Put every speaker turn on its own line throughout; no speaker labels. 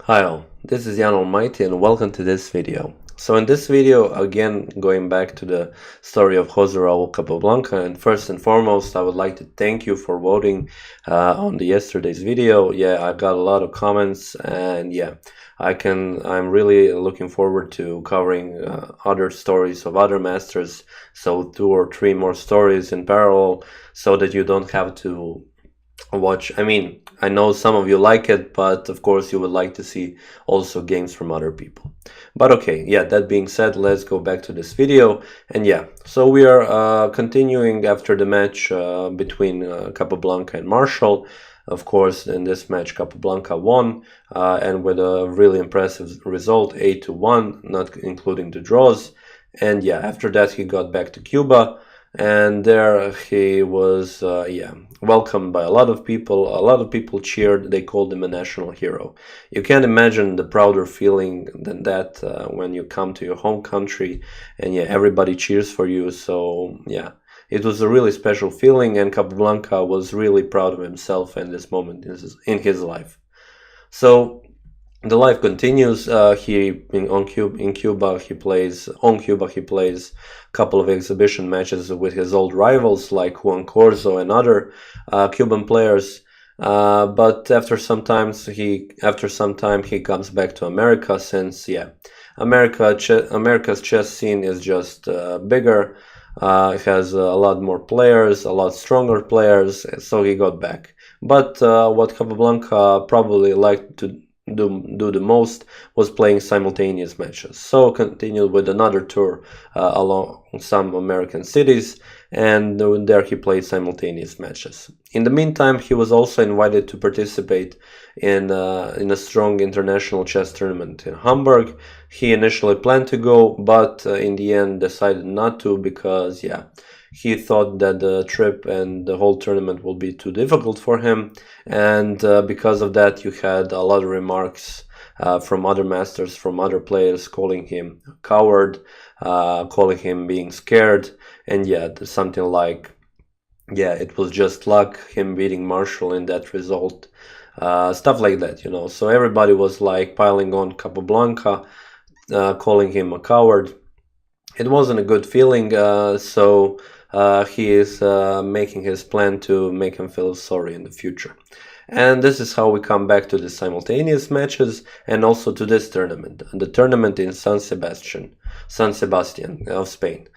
Hi all, this is Allmighty and welcome to this video. So in this video, again, going back to the story of Jose Raul Capablanca, and first and foremost, I would like to thank you for voting on the yesterday's video. Yeah, I got a lot of comments, and yeah, I'm really looking forward to covering other stories of other masters, so 2 or 3 more stories in parallel, so that you don't have to watch. I mean, I know some of you like it, but of course you would like to see also games from other people. But okay, yeah, that being said, let's go back to this video. And yeah, so we are continuing after the match between Capablanca and Marshall. Of course, in this match, Capablanca won, and with a really impressive result, 8-1, not including the draws. And yeah, after that, he got back to Cuba, and there he was, welcomed by a lot of people. A lot of people cheered. They called him a national hero. You can't imagine the prouder feeling than that when you come to your home country and yeah, everybody cheers for you. So yeah, it was a really special feeling, and Capablanca was really proud of himself in this moment in his life. So the life continues. In Cuba he plays a couple of exhibition matches with his old rivals like Juan Corzo and other Cuban players. But after some time he comes back to America, since yeah, America's chess scene is just bigger. It has a lot more players, a lot stronger players, so he got back. But what Capablanca probably liked to do the most was playing simultaneous matches. So continued with another tour along some American cities, and there he played simultaneous matches. In the meantime, he was also invited to participate in a strong international chess tournament in Hamburg. He initially planned to go, but in the end decided not to, because yeah, he thought that the trip and the whole tournament will be too difficult for him, and because of that you had a lot of remarks from other masters, from other players, calling him a coward, calling him being scared, and yeah, something like, yeah, it was just luck, him beating Marshall in that result, stuff like that, you know. So everybody was like piling on Capablanca, calling him a coward. It wasn't a good feeling, so he is making his plan to make him feel sorry in the future. And this is how we come back to the simultaneous matches and also to this tournament, the tournament in San Sebastian of Spain.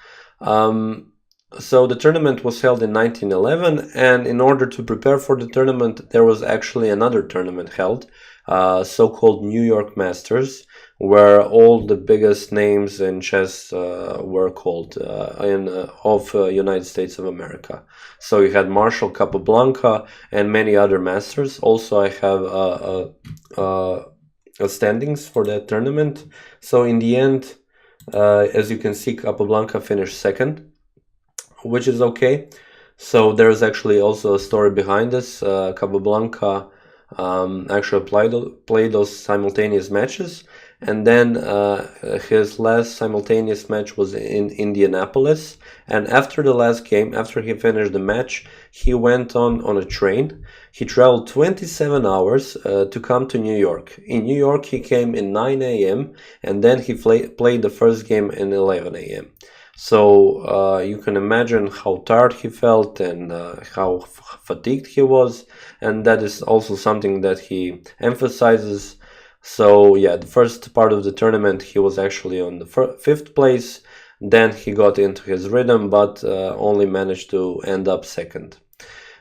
So the tournament was held in 1911, and in order to prepare for the tournament, there was actually another tournament held, so-called New York Masters, where all the biggest names in chess were called of United States of America. So you had Marshall, Capablanca, and many other masters. Also, I have standings for that tournament. So in the end, as you can see, Capablanca finished second, which is okay. So there's actually also a story behind this. Capablanca actually played those simultaneous matches, and then his last simultaneous match was in Indianapolis, and after the last game, after he finished the match, he went on a train. He traveled 27 hours to come to New York. In New York he came in 9 a.m. and then he played the first game in 11 a.m. So you can imagine how tired he felt and how fatigued he was, and that is also something that he emphasizes. So yeah, the first part of the tournament he was actually on the 5th place, then he got into his rhythm, but only managed to end up second.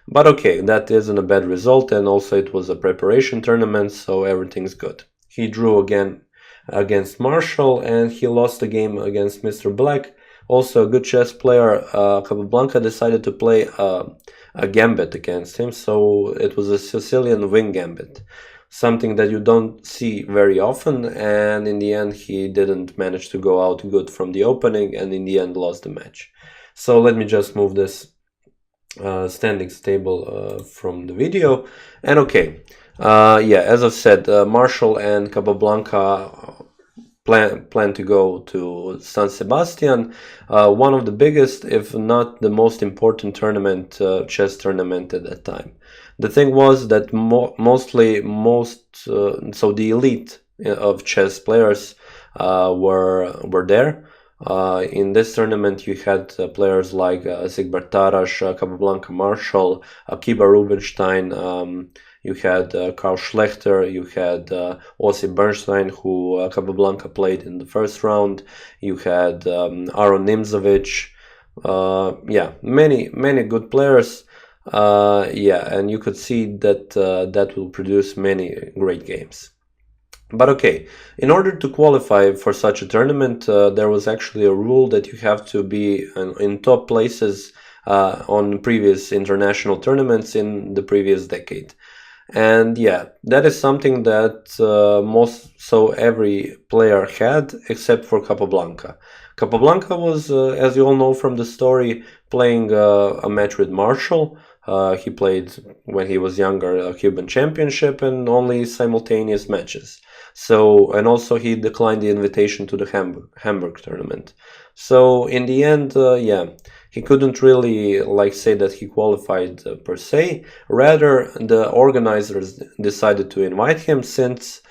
But okay, that isn't a bad result, and also it was a preparation tournament, so everything's good. He drew again against Marshall, and he lost the game against Mr. Black, also a good chess player. Capablanca decided to play a gambit against him, so it was a Sicilian wing gambit, something that you don't see very often, and in the end he didn't manage to go out good from the opening, and in the end lost the match. So let me just move this standings table from the video, and okay, yeah, as I've said, Marshall and Capablanca plan to go to San Sebastian, one of the biggest, if not the most important tournament, chess tournament at that time. The thing was that so the elite of chess players were there. In this tournament, you had players like Siegbert Tarrasch, Capablanca Marshall, Akiba Rubinstein. You had Karl Schlechter. You had Ossip Bernstein, who Capablanca played in the first round. You had Aron Nimzowitsch. Yeah, many good players. Yeah, and you could see that that will produce many great games. But okay, in order to qualify for such a tournament, there was actually a rule that you have to be in top places on previous international tournaments in the previous decade. And yeah, that is something that every player had except for Capablanca. Capablanca was, as you all know from the story, playing a match with Marshall. He played, when he was younger, a Cuban championship and only simultaneous matches. So, and also he declined the invitation to the Hamburg tournament. So in the end, yeah, he couldn't really say that he qualified per se. Rather, the organizers decided to invite him since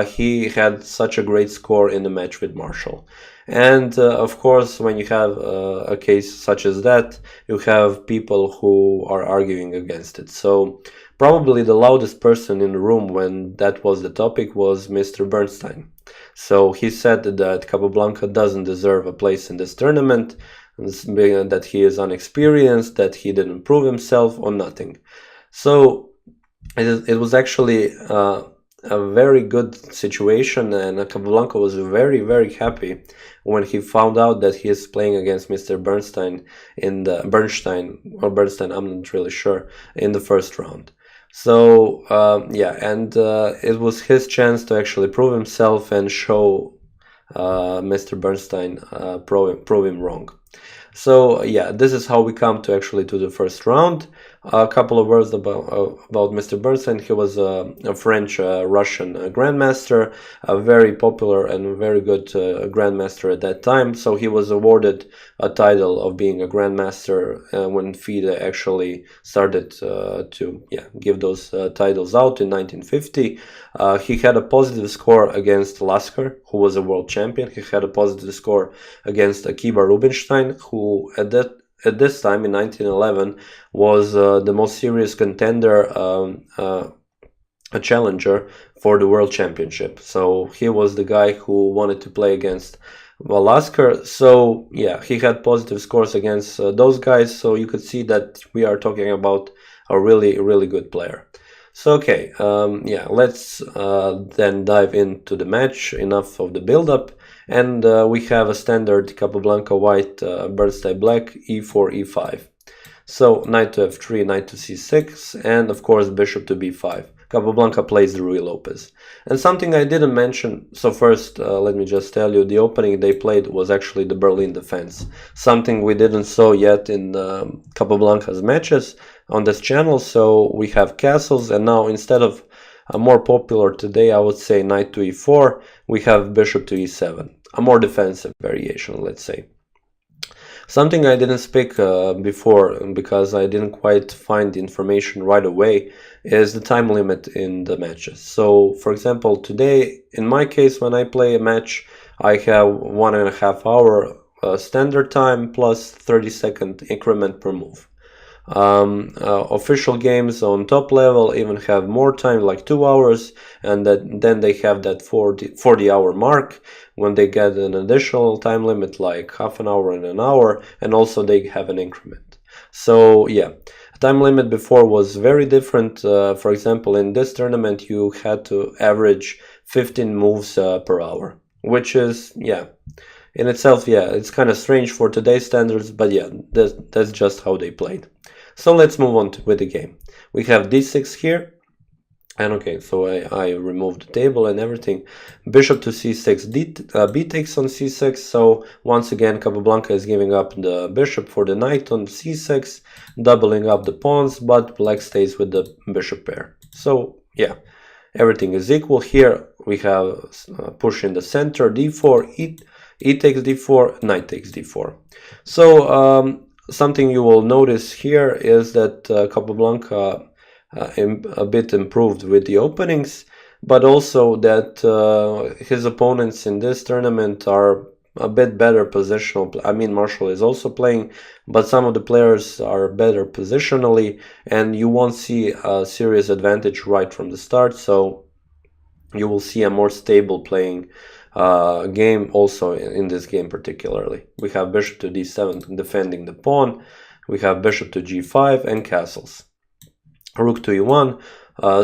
he had such a great score in the match with Marshall. And of course, when you have a case such as that, you have people who are arguing against it. So probably the loudest person in the room when that was the topic was Mr. Bernstein. So he said that Capablanca doesn't deserve a place in this tournament, that he is unexperienced, that he didn't prove himself or nothing. So it was actually a very good situation, and Capablanca was very, very happy when he found out that he is playing against Mr. Bernstein in the Bernstein, I'm not really sure, in the first round. So yeah, and it was his chance to actually prove himself and show Mr. Bernstein, prove him wrong. So yeah, this is how we come to the first round. A couple of words about Mr. Bernstein. He was a French Russian grandmaster, a very popular and very good grandmaster at that time. So he was awarded a title of being a grandmaster when FIDE actually started to give those titles out in 1950. He had a positive score against Lasker, who was a world champion. He had a positive score against Akiba Rubinstein, who at this time in 1911 was the most serious contender, a challenger for the world championship. So he was the guy who wanted to play against Lasker. So yeah, he had positive scores against those guys. So you could see that we are talking about a really, really good player. So okay, yeah, let's then dive into the match. Enough of the build-up. And we have a standard Capablanca white, Bernstein black, e4, e5. So knight to f3, knight to c6, and of course bishop to b5. Capablanca plays the Ruy Lopez. And something I didn't mention, so first let me just tell you, the opening they played was actually the Berlin defense. Something we didn't saw yet in Capablanca's matches on this channel. So we have castles, and now instead of more popular today, I would say knight to e4, we have bishop to e7, a more defensive variation, let's say. Something I didn't speak before, because I didn't quite find the information right away, is the time limit in the matches. So, for example, today, in my case, when I play a match, I have 1.5 hour standard time plus 30-second increment per move. Official games on top level even have more time, like 2 hours, and then they have that 40-hour mark when they get an additional time limit like half an hour and an hour, and also they have an increment. So yeah, time limit before was very different. For example, in this tournament you had to average 15 moves per hour, which is, yeah, in itself, yeah, it's kind of strange for today's standards, but yeah, that's just how they played. So let's move on with the game. We have d6 here, and okay, so I removed the table and everything. Bishop to c6, b takes on c6, so once again Capablanca is giving up the bishop for the knight on c6, doubling up the pawns, but black stays with the bishop pair. So yeah, everything is equal. Here we have push in the center, d4, e takes d4, knight takes d4. So something you will notice here is that Capablanca a bit improved with the openings, but also that his opponents in this tournament are a bit better positional. I mean, Marshall is also playing, but some of the players are better positionally, and you won't see a serious advantage right from the start, so you will see a more stable playing game also in this game particularly. We have bishop to d7 defending the pawn, we have bishop to g5 and castles. Rook to e1,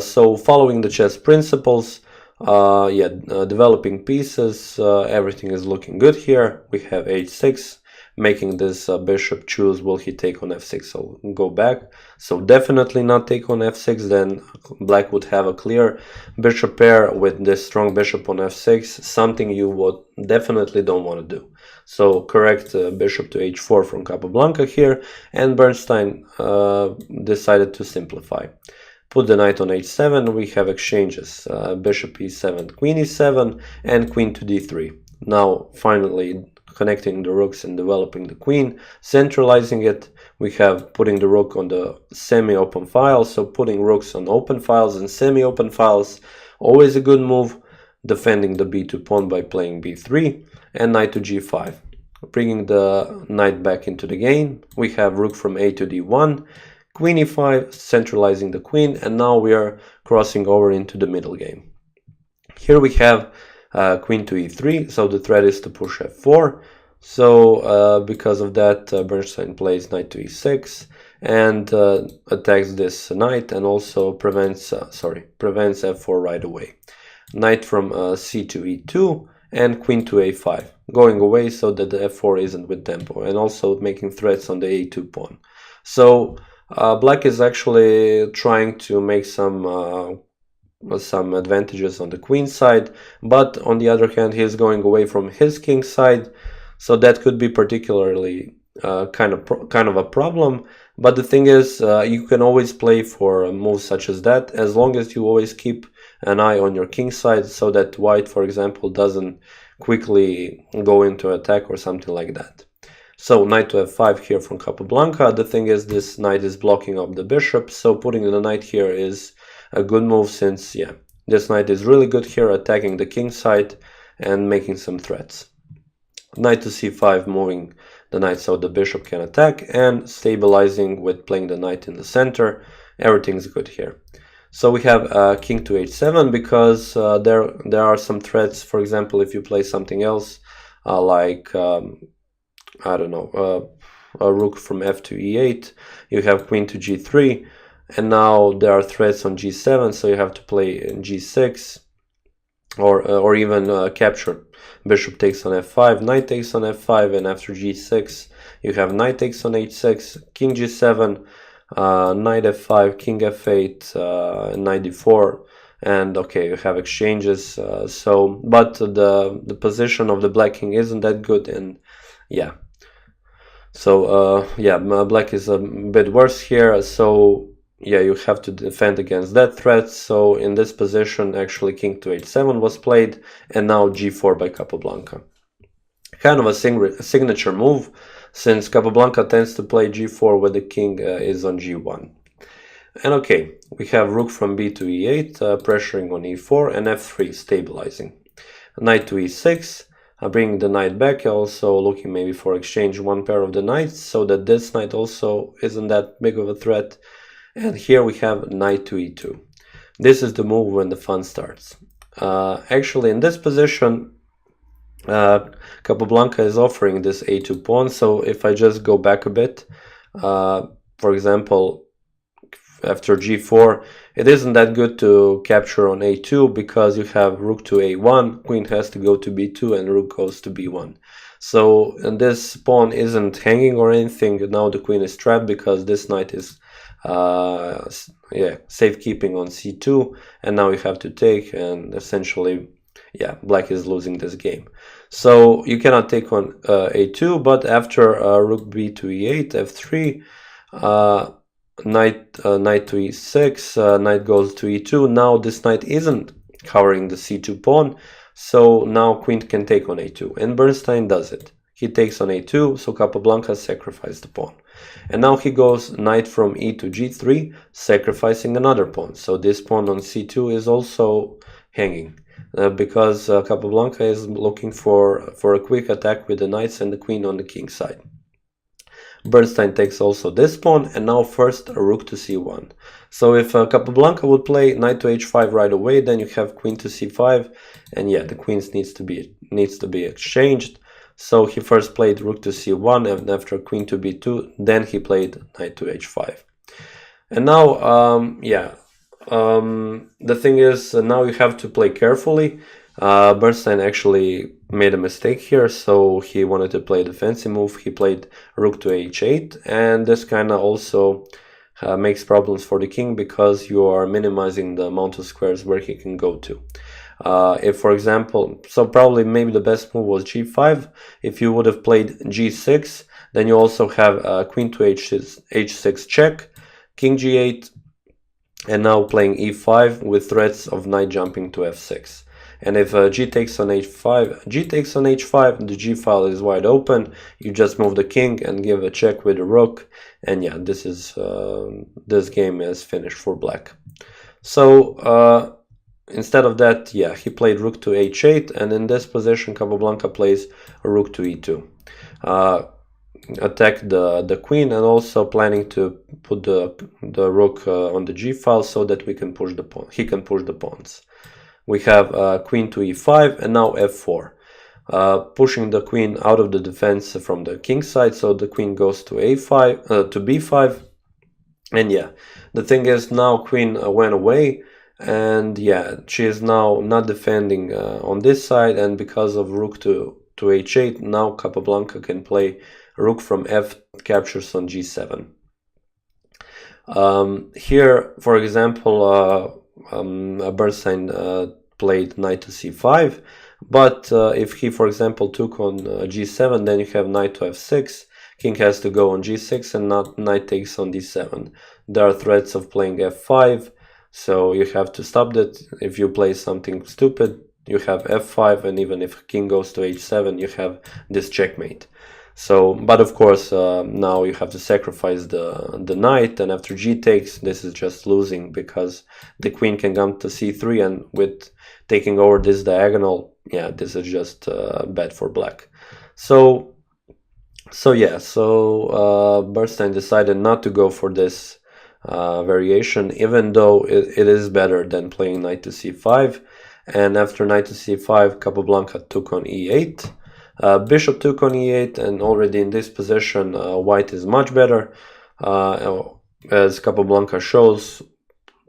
so following the chess principles, developing pieces, everything is looking good here. We have h6, making this bishop choose will he take on f6, so go back. So definitely not take on f6, then black would have a clear bishop pair with this strong bishop on f6, something you would definitely don't want to do. So correct bishop to h4 from Capablanca here, and Bernstein decided to simplify. Put the knight on h7, we have exchanges, bishop e7, queen e7, and queen to d3. Now finally connecting the rooks and developing the queen, centralizing it. We have putting the rook on the semi-open file, so putting rooks on open files and semi-open files, always a good move. Defending the b2 pawn by playing b3, and knight to g5. Bringing the knight back into the game, we have rook from a to d1, queen e5, centralizing the queen, and now we are crossing over into the middle game. Here we have queen to e3, so the threat is to push f4. So because of that, Bernstein plays knight to e6 and attacks this knight, and also prevents f4 right away. Knight from c to e2 and queen to a5, going away so that the f4 isn't with tempo, and also making threats on the a2 pawn. So black is actually trying to make some advantages on the queen side, but on the other hand he is going away from his king side, so that could be particularly kind of a problem. But the thing is, you can always play for moves such as that, as long as you always keep an eye on your king side, so that white, for example, doesn't quickly go into attack or something like that. So knight to f5 here from Capablanca. The thing is, this knight is blocking up the bishop, so putting the knight here is a good move, since this knight is really good here, attacking the king side and making some threats. Knight to c5, moving the knight so the bishop can attack, and stabilizing with playing the knight in the center. Everything's good here. So we have king to h7, because there are some threats. For example, if you play something else like I don't know, a rook from f to e8, you have queen to g3, and now there are threats on g7, so you have to play g6, or even capture. Bishop takes on f5, knight takes on f5, and after g6 you have knight takes on h6, king g7, knight f5, king f8, knight d4, and okay, you have exchanges. But the position of the black king isn't that good, and black is a bit worse here. So you have to defend against that threat. So in this position, actually king to h7 was played, and now g4 by Capablanca. Kind of a signature move, since Capablanca tends to play g4 when the king is on g1. And okay, we have rook from b to e8, pressuring on e4, and f3, stabilizing. Knight to e6, bringing the knight back, also looking maybe for exchange one pair of the knights, so that this knight also isn't that big of a threat. And here we have knight to e2. This is the move when the fun starts. Actually, in this position, Capablanca is offering this a2 pawn. So if I just go back a bit, for example, after g4, it isn't that good to capture on a2, because you have rook to a1, queen has to go to b2, and rook goes to b1. So, and this pawn isn't hanging or anything. Now the queen is trapped because this knight is safekeeping on c2, and now you have to take, and essentially black is losing this game. So you cannot take on a2, but after rook b to e8, f3, knight to e6, knight goes to e2. Now this knight isn't covering the c2 pawn, so now queen can take on a2, and Bernstein does it. He takes on a2, so Capablanca sacrificed the pawn. And now he goes knight from e to g3, sacrificing another pawn. So this pawn on c2 is also hanging, because Capablanca is looking for a quick attack with the knights and the queen on the king side. Bernstein takes also this pawn, and now first a rook to c1. So if Capablanca would play knight to h5 right away, then you have queen to c5, and yeah, the queens needs to be exchanged. So he first played rook to c1, and after queen to b2, then he played knight to h5. And now, the thing is, now you have to play carefully. Bernstein actually made a mistake here, so he wanted to play a defensive move. He played rook to h8, and this kind of also makes problems for the king, because you are minimizing the amount of squares where he can go to. If, for example, so probably maybe the best move was g5. If you would have played g6, then you also have queen to h6 check, king g8, and now playing e5 with threats of knight jumping to f6. And if g takes on h5, the g file is wide open. You just move the king and give a check with the rook, and yeah, this game is finished for black. So instead of that, yeah, he played rook to h8, and in this position Capablanca plays a rook to e2. Attack the queen, and also planning to put the rook on the g file so that he can push the pawns. We have queen to e5, and now f4, pushing the queen out of the defense from the king side, so the queen goes to a5 to b5. And yeah, the thing is, now queen went away, and yeah, she is now not defending on this side, and because of rook to h8, now Capablanca can play rook from f captures on g7. Here, for example, Bernstein played knight to c5, but if he, for example, took on g7, then you have knight to f6, king has to go on g6, and not knight takes on d7. There are threats of playing f5, so you have to stop that. If you play something stupid, you have f5, and even if king goes to h7, you have this checkmate. So, but of course, now you have to sacrifice the knight, and after g takes, this is just losing, because the queen can come to c3, and with taking over this diagonal, yeah, this is just bad for black. So Bernstein decided not to go for this variation, even though it is better than playing knight to c5. And after knight to c5, Capablanca took on e8. Bishop took on e8, and already in this position, white is much better, as Capablanca shows,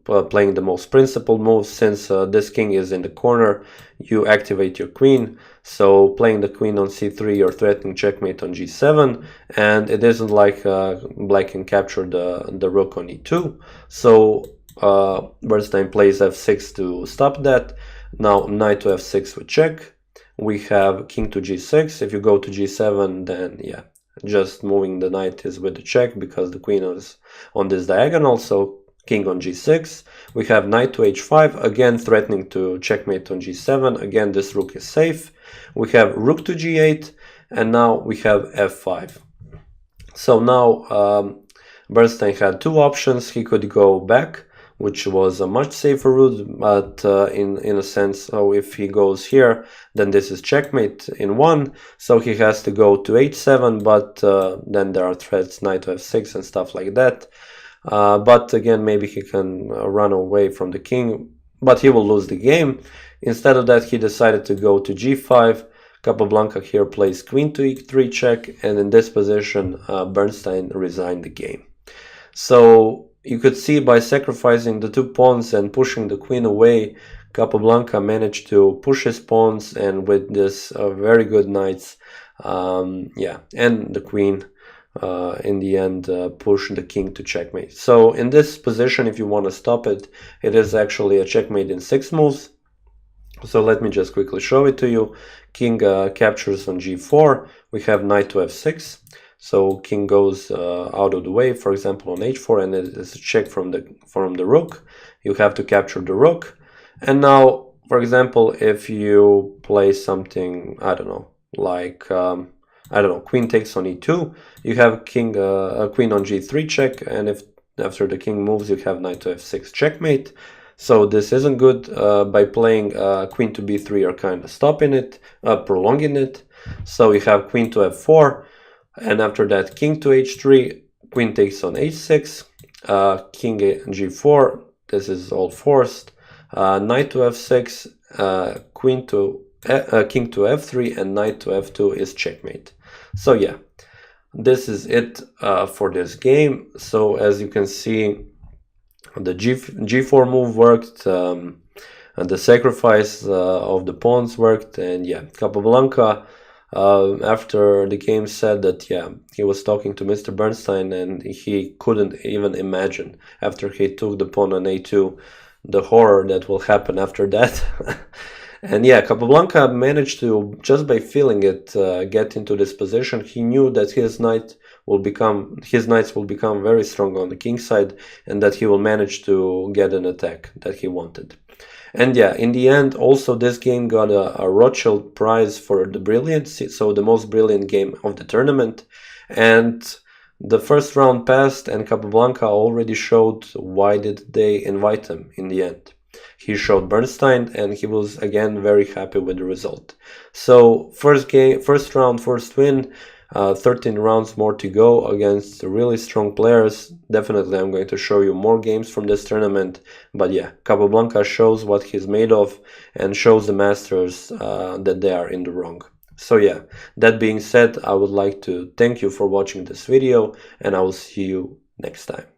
playing the most principled moves. Since this king is in the corner, you activate your queen. So playing the queen on c3, you're threatening checkmate on g7, and it isn't like black can capture the rook on e2. So Bernstein plays f6 to stop that. Now knight to f6 with check. We have king to g6. If you go to g7, then yeah, just moving the knight is with the check, because the queen is on this diagonal. So king on g6. We have knight to h5, again threatening to checkmate on g7. Again, this rook is safe. We have rook to g8, and now we have f5. So now Bernstein had two options. He could go back, which was a much safer route, but in a sense, so if he goes here, then this is checkmate in one, so he has to go to h7, but then there are threats knight to f6 and stuff like that. But again, maybe he can run away from the king, but he will lose the game. Instead of that, he decided to go to g5. Capablanca here plays queen to e3 check, and in this position, Bernstein resigned the game. So you could see, by sacrificing the two pawns and pushing the queen away, Capablanca managed to push his pawns, and with this very good knights, yeah, and the queen in the end pushed the king to checkmate. So in this position, if you want to stop it, it is actually a checkmate in 6 moves. So let me just quickly show it to you. King captures on g4. We have knight to f6. So king goes out of the way, for example, on h4, and it is a check from the rook. You have to capture the rook. And now, for example, if you play something, I don't know, like I don't know, queen takes on e2, you have queen on g3 check, and if after the king moves you have knight to f6 checkmate. So this isn't good. By playing queen to b3 you're kind of stopping it, prolonging it. So you have queen to f4, and after that king to h3, queen takes on h6, king g4, this is all forced, knight to f6, king to f3, and knight to f2 is checkmate. So yeah, this is it for this game. So as you can see, the g4 move worked, and the sacrifice of the pawns worked, and yeah, Capablanca after the game said that yeah, he was talking to Mr. Bernstein and he couldn't even imagine, after he took the pawn on a2, the horror that will happen after that. And yeah, Capablanca managed to, just by feeling it, get into this position. He knew that his knights will become very strong on the king side, and that he will manage to get an attack that he wanted. And yeah, in the end, also this game got a Rotschild prize for the Brilliancy, so the most brilliant game of the tournament. And the first round passed, and Capablanca already showed why did they invite him in the end. He showed Bernstein, and he was again very happy with the result. So first round, first win. 13 rounds more to go against really strong players. Definitely I'm going to show you more games from this tournament, but yeah, Capablanca shows what he's made of and shows the masters that they are in the wrong. So yeah, that being said, I would like to thank you for watching this video, and I will see you next time.